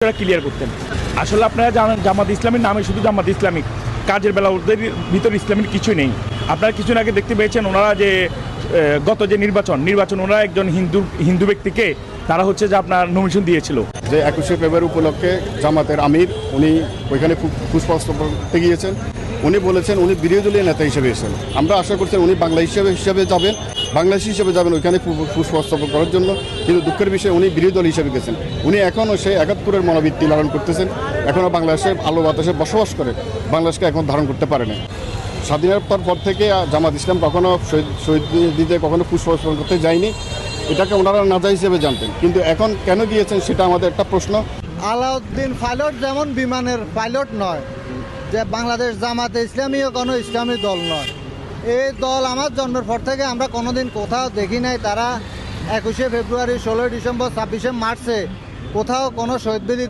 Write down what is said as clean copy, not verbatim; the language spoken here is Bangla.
ক্লিয়ার করতেন। আসলে আপনারা জানেন জামাত ইসলামের নামে শুধু জামাত ইসলামিক, কাজের বেলা ওদের ভিতর ইসলামের কিছুই নেই। আপনারা কিছুদিন আগে দেখতে পেয়েছেন ওনারা যে গত যে নির্বাচন ওনারা একজন হিন্দু ব্যক্তিকে তারা হচ্ছে যে আপনার নমিনেশন দিয়েছিল। যে 21শে ফেব্রুয়ারি উপলক্ষে জামাতের আমির উনি ওইখানে পুষ্পাস্তর করতে গিয়েছেন। উনি বলেছেন উনি বিরোধী দলীয় নেতা হিসেবে এসেছেন। আমরা আশা করছি উনি হিসেবে যাবেন, বাংলাদেশি হিসেবে যাবেন ওইখানে পুষ্পাস্তবন করার জন্য। কিন্তু দুঃখের বিষয়ে উনি বিরোধী দল হিসেবে গেছেন। উনি এখনও সেই 71-এর মনোবৃত্তি লালন করতেছেন। এখনও বাংলাদেশে আলো বাতাসে বসবাস করে বাংলাদেশকে এখন ধারণ করতে পারেনি। স্বাধীনতার পর থেকে জামাত ইসলাম কখনো শহীদ দিতে কখনো পুষ্পাস্তবন করতে যায়নি। এটাকে ওনারা নাজা হিসেবে জানতেন, কিন্তু এখন কেন গিয়েছেন সেটা আমাদের একটা প্রশ্ন। আলাউদ্দিন পাইলট যেমন বিমানের পাইলট নয়, যে বাংলাদেশ জামাতে ইসলামীও কোনো ইসলামী দল নয়। এই দল আমার জন্মের পর থেকে আমরা কোনোদিন কোথাও দেখি নাই। তারা 21শে ফেব্রুয়ারি, 16ই ডিসেম্বর, 26শে মার্চে কোথাও কোনো শহীদ